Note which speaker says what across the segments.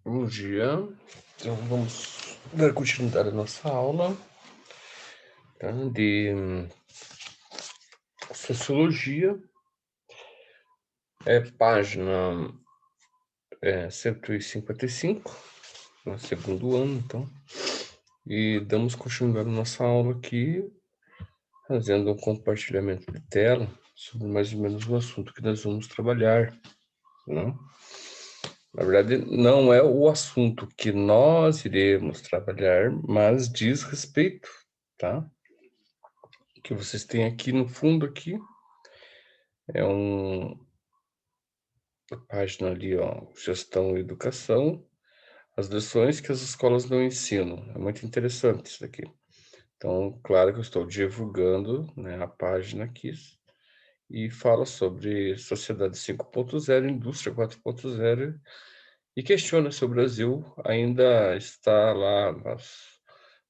Speaker 1: Bom dia. Então, vamos dar continuidade à nossa aula, tá, de Sociologia. É página 155, no segundo ano, então. E damos continuidade à nossa aula aqui, fazendo um compartilhamento de tela sobre mais ou menos o assunto que nós vamos trabalhar, né? Na verdade, não é o assunto que nós iremos trabalhar, mas diz respeito, tá? O que vocês têm aqui no fundo aqui é a página ali, ó, Gestão e Educação, as lições que as escolas não ensinam. É muito interessante isso daqui. Então, claro que eu estou divulgando, né, a página aqui e fala sobre Sociedade 5.0, Indústria 4.0 e questiona se o Brasil ainda está lá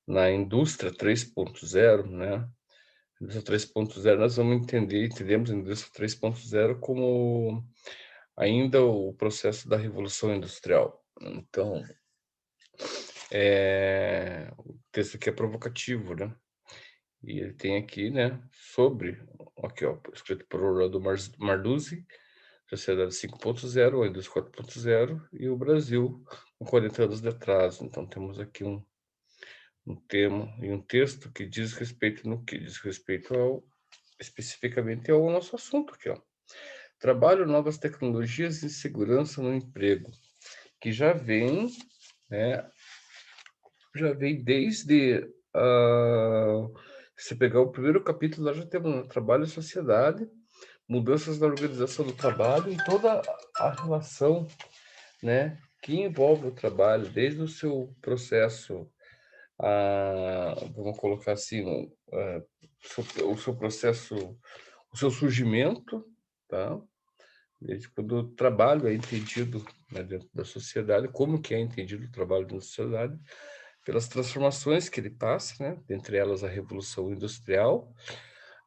Speaker 1: na indústria 3.0, né? Indústria 3.0 nós vamos entendemos a indústria 3.0 como ainda o processo da Revolução Industrial. Então, o texto aqui é provocativo, né? E ele tem aqui, né, sobre, aqui, ó, escrito por Orlando Marluzzi, Sociedade 5.0, a Indústria 4.0 e o Brasil com 40 anos de atraso. Então, temos aqui um tema e um texto que diz respeito no que diz respeito especificamente ao nosso assunto aqui, ó. Trabalho, novas tecnologias e segurança no emprego, que né, já vem desde se pegar o primeiro capítulo, nós já temos, né, trabalho e sociedade, mudanças na organização do trabalho e toda a relação, né, que envolve o trabalho, desde o seu processo, vamos colocar assim, o seu processo, o seu surgimento, tá? Desde quando o trabalho é entendido, né, dentro da sociedade, como que é entendido o trabalho dentro da sociedade, pelas transformações que ele passa, né, dentre elas a Revolução Industrial,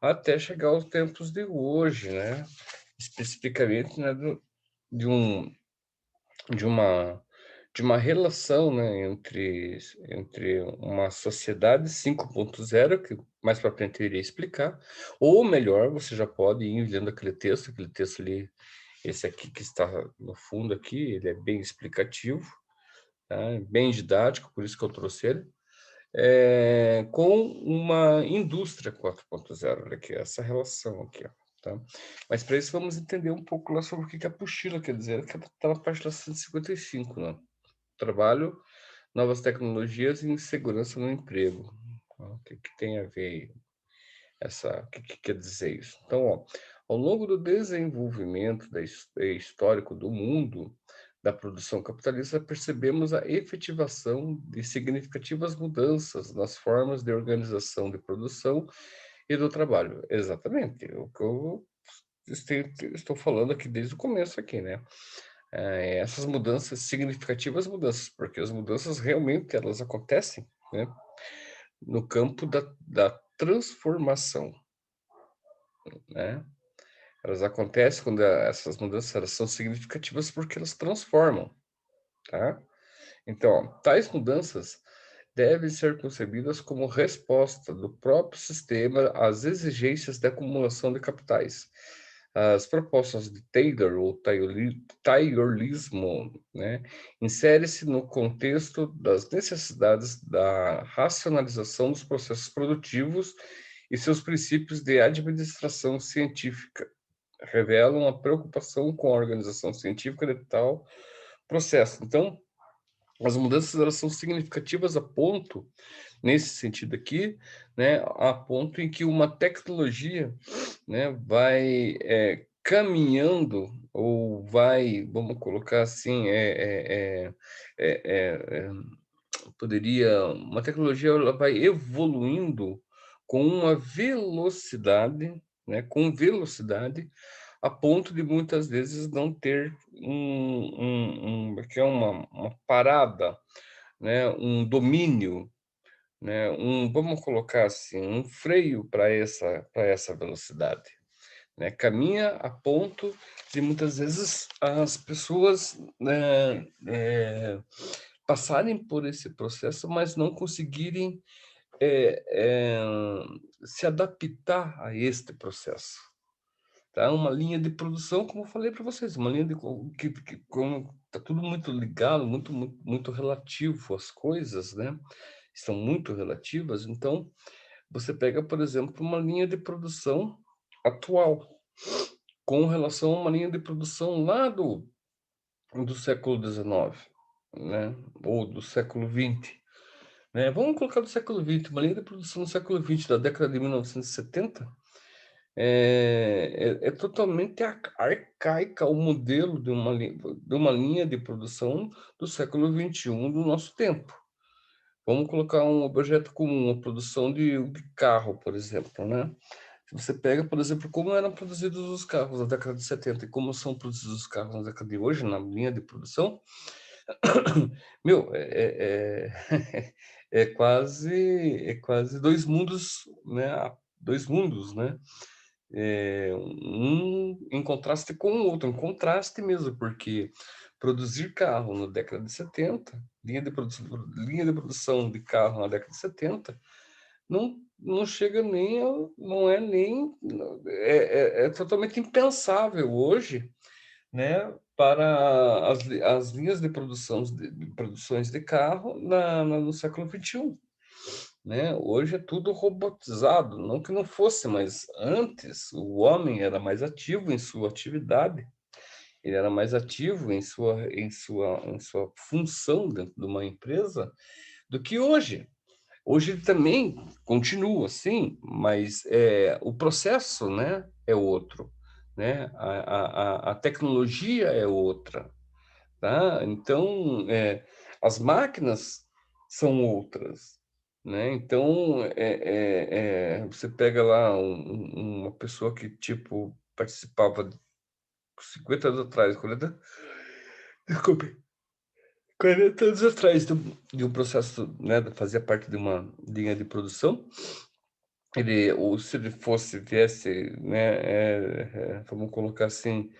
Speaker 1: até chegar aos tempos de hoje, né, especificamente, né, de, um, de, uma, de uma relação, né, entre uma sociedade 5.0, que mais para frente eu irei explicar, ou melhor, você já pode ir lendo aquele texto ali, esse aqui que está no fundo aqui, ele é bem explicativo, tá? Bem didático, por isso que eu trouxe ele, com uma indústria 4.0, olha aqui, essa relação aqui, ó, tá? Mas para isso vamos entender um pouco lá sobre o que que a apostila quer dizer, que está na página 155, né? Trabalho, novas tecnologias e insegurança no emprego. O que que tem a ver o que que quer dizer isso? Então, ó, ao longo do desenvolvimento histórico do mundo, da produção capitalista, percebemos a efetivação de significativas mudanças nas formas de organização de produção e do trabalho. Exatamente, o que eu estou falando aqui desde o começo aqui, né? Essas mudanças, significativas mudanças, porque as mudanças realmente elas acontecem, né, no campo da transformação, né? Elas acontecem quando essas mudanças elas são significativas porque elas transformam, tá? Então, ó, tais mudanças devem ser concebidas como resposta do próprio sistema às exigências de acumulação de capitais. As propostas de Taylor ou Taylorismo, né, insere-se no contexto das necessidades da racionalização dos processos produtivos e seus princípios de administração científica revelam a preocupação com a organização científica de tal processo. Então, as mudanças elas são significativas a ponto, nesse sentido aqui, né, a ponto em que uma tecnologia, né, vai caminhando ou vai, vamos colocar assim, uma tecnologia ela vai evoluindo com uma velocidade, né, com velocidade a ponto de muitas vezes não ter que é uma parada, né, um domínio, né, vamos colocar assim, um freio para essa velocidade. né? Caminha a ponto de muitas vezes as pessoas, né, passarem por esse processo, mas não conseguirem eh eh, se adaptar a este processo, tá? Uma linha de produção, como eu falei para vocês, uma linha de que como tá tudo muito ligado, muito relativo às coisas, né, estão muito relativas, então você pega, por exemplo, uma linha de produção atual, com relação a uma linha de produção lá do século XIX, né, ou do século XX. Né, vamos colocar do século XX, uma linha de produção do século XX, da década de 1970, é totalmente arcaica o modelo de uma linha de produção do século XXI do nosso tempo. Vamos colocar um objeto comum, a produção de carro, por exemplo, né? Se você pega, por exemplo, como eram produzidos os carros na década de 70 e como são produzidos os carros na década de hoje, na linha de produção, meu, é quase 2 mundos, né, 2 mundos, né, um em contraste com o outro, um contraste mesmo, porque produzir carro na década de 70, linha de produção de carro na década de 70, não chega nem ao não é nem é totalmente impensável hoje, né, para as linhas de produções de carro no século XXI, né? Hoje é tudo robotizado, não que não fosse, mas antes o homem era mais ativo em sua atividade, ele era mais ativo em sua função dentro de uma empresa do que hoje. Hoje ele também continua assim, mas, o processo, né, é outro, né, a tecnologia é outra, tá. Então, as máquinas são outras, né. Então, você pega lá uma pessoa que, tipo, participava 50 anos atrás, 40, desculpe, 40 anos atrás de um processo, né, fazia parte de uma linha de produção. Ou se ele viesse, né, vamos colocar assim,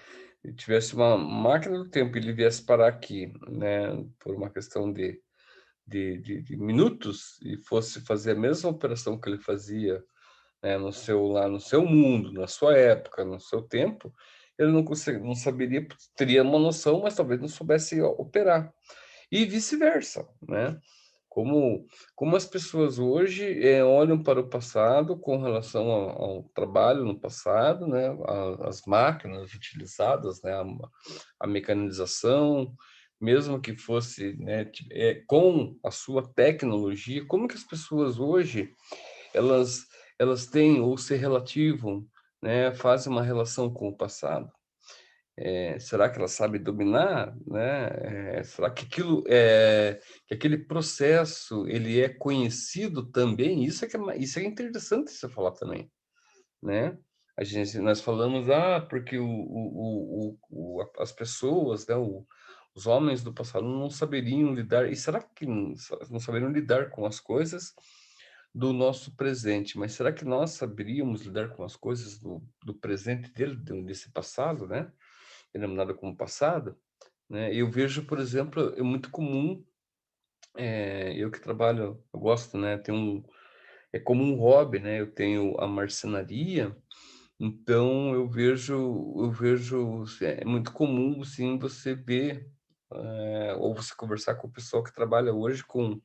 Speaker 1: ele tivesse uma máquina do tempo e ele viesse parar aqui, né, por uma questão de minutos e fosse fazer a mesma operação que ele fazia, né, no seu mundo, na sua época, no seu tempo, ele não saberia, teria uma noção, mas talvez não soubesse operar. E vice-versa, né? Como como as pessoas hoje, olham para o passado com relação ao trabalho no passado, né, as máquinas utilizadas, né, a mecanização, mesmo que fosse, né, com a sua tecnologia, como que as pessoas hoje, elas elas têm ou se relativam, né, fazem uma relação com o passado. Será que ela sabe dominar, né? Será que que aquele processo ele é conhecido também? Isso é interessante você falar também, né? Nós falamos, porque as pessoas, né, os homens do passado não saberiam lidar, e será que não saberiam lidar com as coisas do nosso presente, mas será que nós saberíamos lidar com as coisas do presente desse passado, né? Denominada como passado, né? Eu vejo, por exemplo, é muito comum, eu que trabalho, eu gosto, né? É como um hobby, né? Eu tenho a marcenaria, então eu vejo, é muito comum, sim, você ver, ou você conversar com o pessoal que trabalha hoje com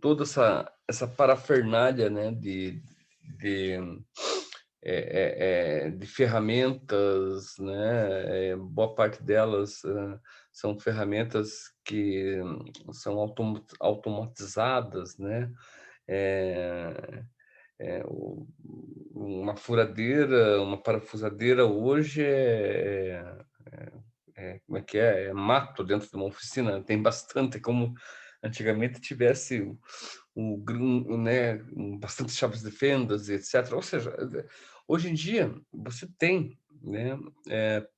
Speaker 1: toda essa parafernália, né? De de ferramentas, né, boa parte delas, são ferramentas que são automatizadas, né, eh uma furadeira, uma parafusadeira hoje como é que é? É mato dentro de uma oficina, tem bastante, é como antigamente tivesse né, bastante chaves de fendas e etcétera. Ou seja, hoje em dia você tem, né,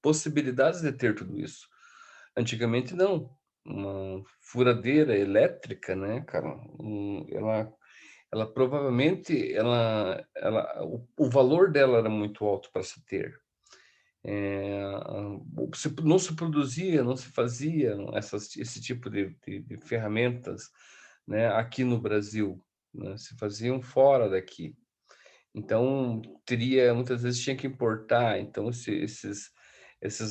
Speaker 1: possibilidades de ter tudo isso. Antigamente não. Uma furadeira elétrica, né, cara, ela ela provavelmente o valor dela era muito alto para se ter. Não se produzia, não se fazia esse tipo de ferramentas, né, aqui no Brasil, né, se faziam fora daqui. Então, muitas vezes tinha que importar, então esses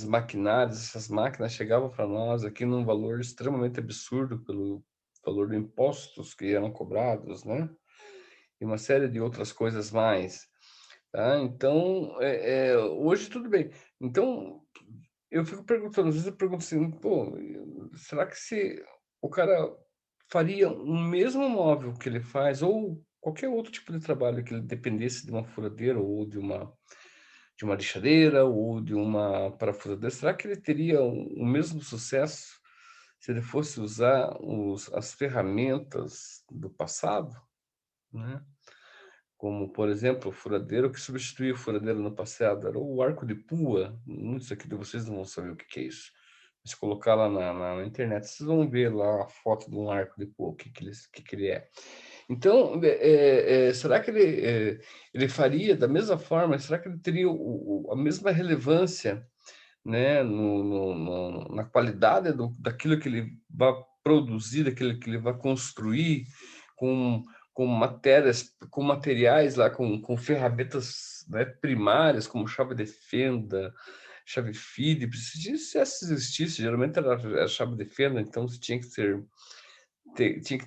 Speaker 1: maquinários, essas máquinas chegavam para nós aqui num valor extremamente absurdo pelo valor de impostos que eram cobrados, né, e uma série de outras coisas mais, tá. Então, hoje tudo bem. Então, eu fico perguntando, às vezes eu pergunto assim: "Pô, será que se o cara faria o mesmo móvel que ele faz ou qualquer outro tipo de trabalho que ele dependesse de uma furadeira ou de uma lixadeira ou de uma parafusadeira, será que ele teria o mesmo sucesso se ele fosse usar as ferramentas do passado, né?" Como, por exemplo, o furadeiro que substituía o furadeiro no passado era o arco de pua. Muitos aqui de vocês não vão saber o que que é isso. Se colocar lá na internet, vocês vão ver lá a foto de um arco de pua, o que que ele é. Então, será que ele faria da mesma forma? Será que ele teria a mesma relevância, né, na qualidade daquilo que ele vai produzir, daquilo que ele vai construir, com, com materiais lá, com ferramentas, né, primárias, como chave de fenda, chave Phillips. Se essa existisse, geralmente era chave de fenda, então você tinha que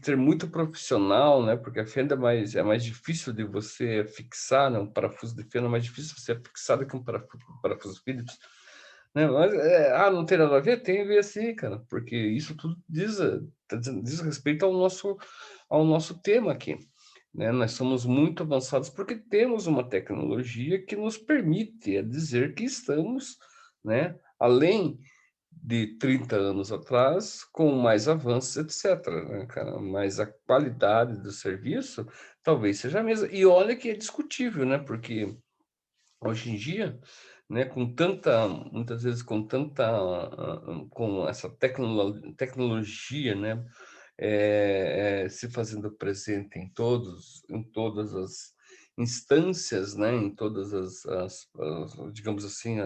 Speaker 1: ter muito profissional, né, porque a fenda é mais difícil de você fixar, né, um parafuso de fenda é mais difícil você fixar do que um parafuso Phillips, né, mas, não tem nada a ver? Tem a ver sim, cara, porque isso tudo diz respeito ao nosso tema aqui, né, nós somos muito avançados porque temos uma tecnologia que nos permite dizer que estamos, né, além de 30 anos atrás, com mais avanços, etc, né, cara, mas a qualidade do serviço talvez seja a mesma. E olha que é discutível, né, porque hoje em dia, né, muitas vezes com essa tecnologia, né, se fazendo presente em todas as instâncias, né, em todas digamos assim,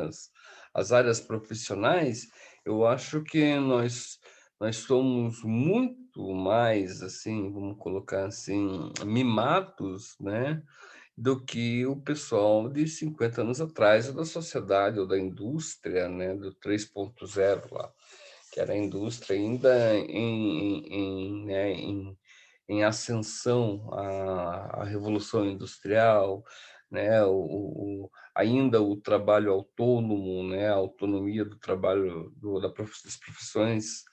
Speaker 1: as áreas profissionais, eu acho que nós somos muito mais, assim, vamos colocar assim, mimados, né, do que o pessoal de 50 anos atrás, ou da sociedade, ou da indústria, né, do 3.0 lá, que era a indústria ainda em ascensão, a revolução industrial, né, ainda o trabalho autônomo, né, a autonomia do trabalho das profissões,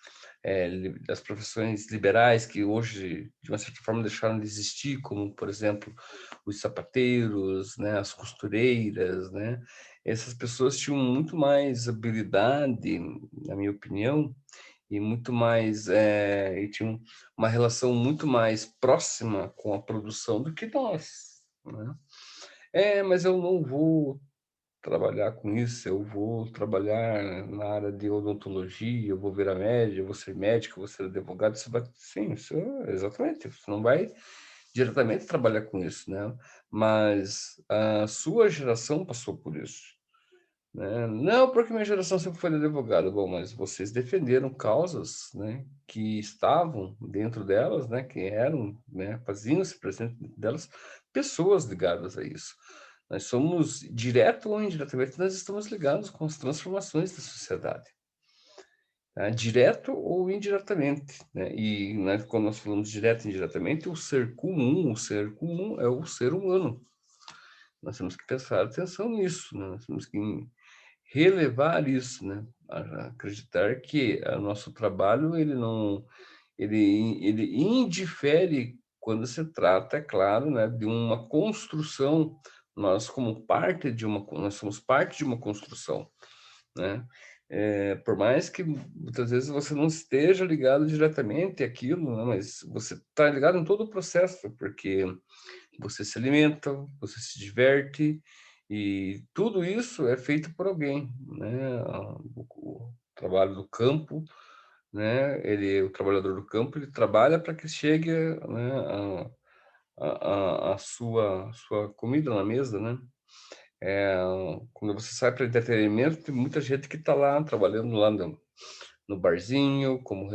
Speaker 1: das profissões liberais que hoje, de uma certa forma, deixaram de existir, como, por exemplo, os sapateiros, né, as costureiras, né? Essas pessoas tinham muito mais habilidade, na minha opinião, e tinham uma relação muito mais próxima com a produção do que nós, né? Mas eu não vou trabalhar com isso, eu vou trabalhar na área de odontologia, eu vou virar médico, eu vou ser médico, eu vou ser advogado, sim, isso exatamente, você não vai diretamente trabalhar com isso, né? Mas a sua geração passou por isso, né? Não, porque minha geração sempre foi advogada. Bom, mas vocês defenderam causas, né, que estavam dentro delas, né, que eram, né, faziam-se presente dentro delas pessoas ligadas a isso. Nós somos, direto ou indiretamente, nós estamos ligados com as transformações da sociedade, tá? Direto ou indiretamente, né? E né, quando nós falamos direto e indiretamente, o ser comum é o ser humano. Nós temos que prestar atenção nisso, né? Nós temos que relevar isso, né? Acreditar que o nosso trabalho ele não ele indifere quando se trata, é claro, né, de uma construção. Nós somos parte de uma construção, né? Por mais que muitas vezes você não esteja ligado diretamente àquilo, né, mas você está ligado em todo o processo, porque você se alimenta, você se diverte, e tudo isso é feito por alguém, né? O trabalho do campo, né? O trabalhador do campo, ele trabalha para que chegue, né, a sua comida na mesa, né. Eh, Quando você sai para entretenimento, tem muita gente que está lá trabalhando lá no barzinho, como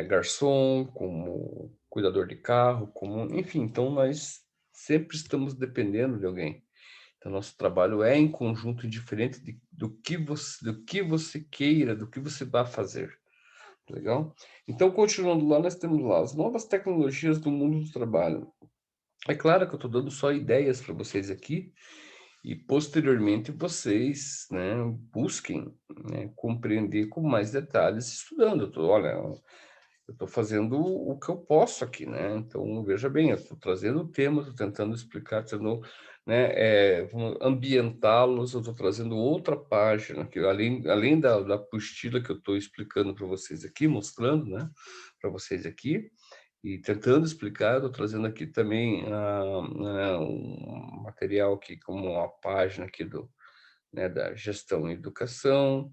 Speaker 1: garçom, como cuidador de carro, enfim, então nós sempre estamos dependendo de alguém. Então nosso trabalho é em conjunto, indiferente do que você queira, do que você vá fazer. Legal? Então, continuando lá, nós temos lá as novas tecnologias do mundo do trabalho. É claro que eu estou dando só ideias para vocês aqui, e posteriormente vocês, né, busquem, né, compreender com mais detalhes estudando. Olha, eu estou fazendo o que eu posso aqui, né? Então, veja bem, eu estou trazendo o tema, estou tentando explicar, tentando, né, ambientá-los, eu estou trazendo outra página, que além da apostila que eu estou explicando para vocês aqui, mostrando, né, para vocês aqui, e tentando explicar, estou trazendo aqui também um material aqui, como uma página aqui né, da gestão e educação,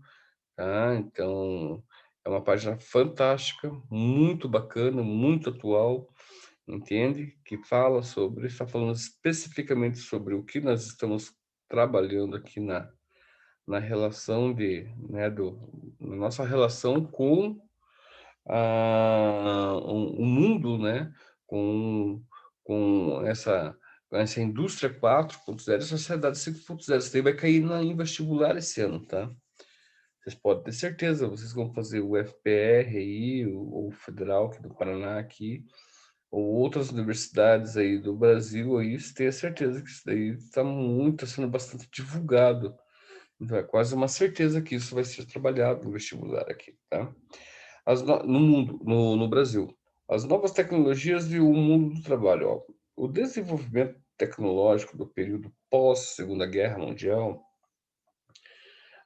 Speaker 1: tá? Então, é uma página fantástica, muito bacana, muito atual, entende? Que está falando especificamente sobre o que nós estamos trabalhando aqui na relação né, na nossa relação com o mundo, né? Com, com essa indústria 4.0 e sociedade 5.0. Isso daí vai cair em vestibular esse ano, tá? Vocês podem ter certeza, vocês vão fazer o FPR aí, o Federal aqui do Paraná aqui, ou outras universidades aí do Brasil aí, você tenha certeza que isso daí está sendo bastante divulgado. Então é quase uma certeza que isso vai ser trabalhado no vestibular aqui, tá? No mundo, no Brasil. As novas tecnologias e o mundo do trabalho. Ó. O desenvolvimento tecnológico do período pós-Segunda Guerra Mundial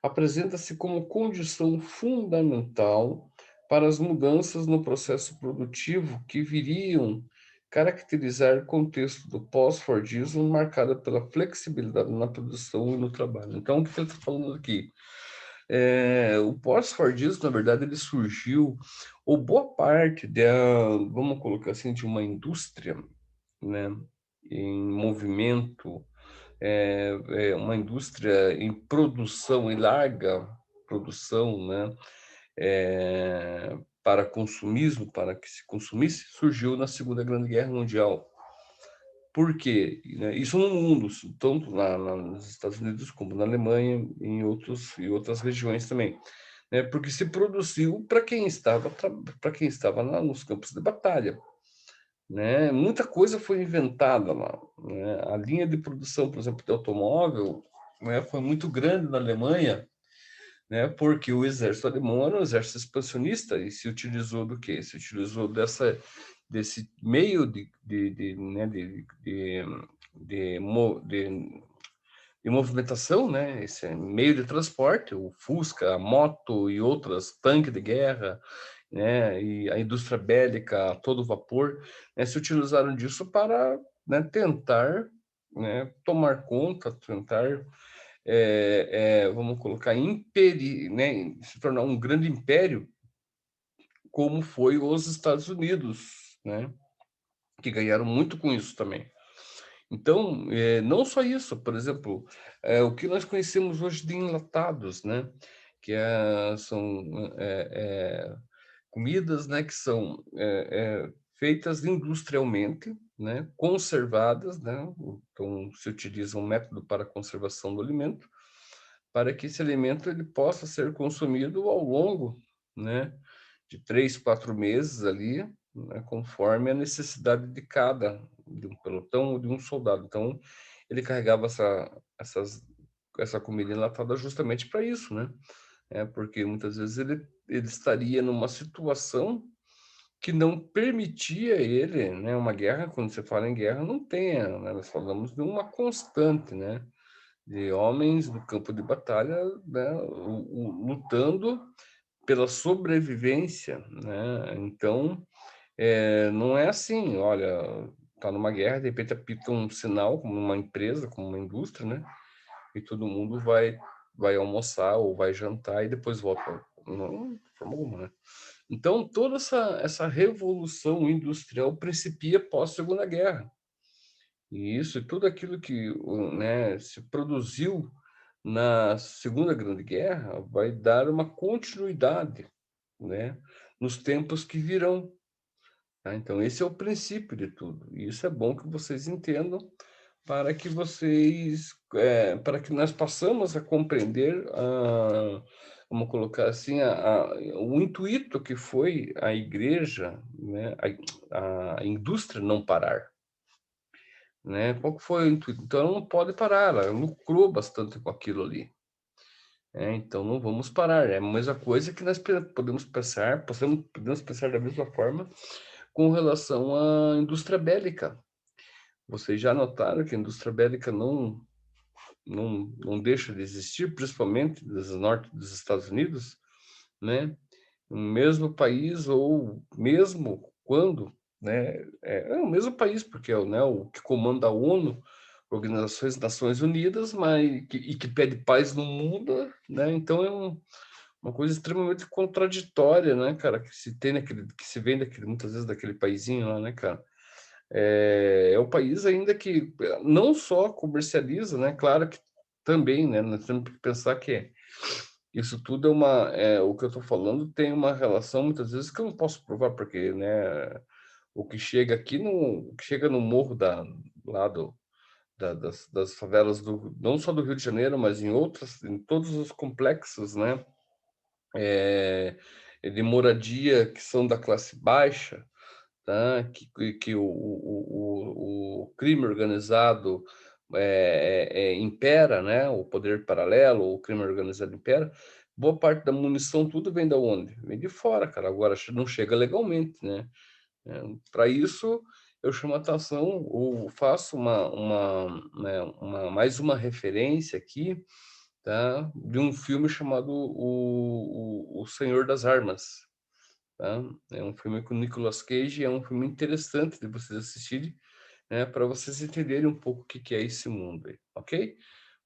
Speaker 1: apresenta-se como condição fundamental para as mudanças no processo produtivo que viriam caracterizar o contexto do pós-Fordismo, marcada pela flexibilidade na produção e no trabalho. Então, o que ele está falando aqui? O pós-Fordismo, na verdade, ele surgiu, ou boa parte vamos colocar assim, de uma indústria, né, em movimento, uma indústria em produção, em larga produção, né, para consumismo, para que se consumisse, surgiu na Segunda Grande Guerra Mundial. Por quê? Né? Isso no mundo, tanto nos Estados Unidos como na Alemanha, em outras regiões também. Né? Porque se produziu para quem estava lá nos campos de batalha. Né? Muita coisa foi inventada lá. Né? A linha de produção, por exemplo, de automóvel, né, foi muito grande na Alemanha, né, porque o exército alemão era um exército expansionista e se utilizou do quê? Se utilizou desse meio né, de movimentação, né, esse meio de transporte, o Fusca, a moto e outras, tanque de guerra, né, e a indústria bélica a todo vapor, né, se utilizaram disso para, né, tentar, né, tomar conta, tentar vamos colocar, né, se tornar um grande império, como foi os Estados Unidos, né, que ganharam muito com isso também. Então, não só isso, por exemplo, o que nós conhecemos hoje de enlatados, né, que são comidas, né, que são feitas industrialmente, né, conservadas, né, então se utiliza um método para a conservação do alimento, para que esse alimento ele possa ser consumido ao longo, né, de 3, 4 meses ali, né, conforme a necessidade de um pelotão ou de um soldado. Então, ele carregava essa comida enlatada justamente para isso, né? Porque muitas vezes ele estaria numa situação que não permitia ele, né? Uma guerra, quando você fala em guerra, não tem, né? Nós falamos de uma constante, né? De homens no campo de batalha, né, lutando pela sobrevivência, né? Então, não é assim, olha, tá numa guerra, de repente apita um sinal, como uma empresa, como uma indústria, né? E todo mundo vai almoçar ou vai jantar e depois volta. Não, de forma alguma, né? Então, toda essa revolução industrial principia pós-Segunda Guerra. E isso, e tudo aquilo que né, se produziu na Segunda Grande Guerra vai dar uma continuidade, né, nos tempos que virão. Tá? Então, esse é o princípio de tudo. E isso é bom que vocês entendam para que nós possamos a compreender, vamos colocar assim, o intuito que foi a igreja, né, a indústria não parar, né? Qual que foi o intuito? Então, ela não pode parar, ela lucrou bastante com aquilo ali. Então, não vamos parar. É a mesma coisa que nós podemos pensar da mesma forma com relação à indústria bélica. Vocês já notaram que a indústria bélica não deixa de existir, principalmente do norte dos Estados Unidos, né? O mesmo país, ou mesmo quando, né? É o mesmo país, porque é né, o que comanda a ONU, Organizações das Nações Unidas, e que pede paz no mundo, né? Então uma coisa extremamente contraditória, né, cara, que se vem muitas vezes daquele paizinho lá, né, cara? É o país ainda que não só comercializa, né? Claro que também, né? Nós temos que pensar que isso tudo o que eu estou falando tem uma relação muitas vezes que eu não posso provar, porque, né? O que chega no morro lá das favelas não só do Rio de Janeiro, mas em todos os complexos, né? De moradia que são da classe baixa, tá? Que o crime organizado impera, né? O poder paralelo, o crime organizado impera. Boa parte da munição, tudo vem da onde? Vem de fora, cara. Agora não chega legalmente, né? Para isso, eu chamo a atenção, ou faço mais uma referência aqui, tá? De um filme chamado O Senhor das Armas. Tá? É um filme com Nicolas Cage, é um filme interessante de vocês assistirem, né, para vocês entenderem um pouco o que que é esse mundo aí, ok?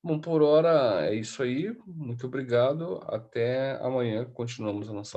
Speaker 1: Bom, por hora é isso aí. Muito obrigado. Até amanhã. Continuamos a nossa aula.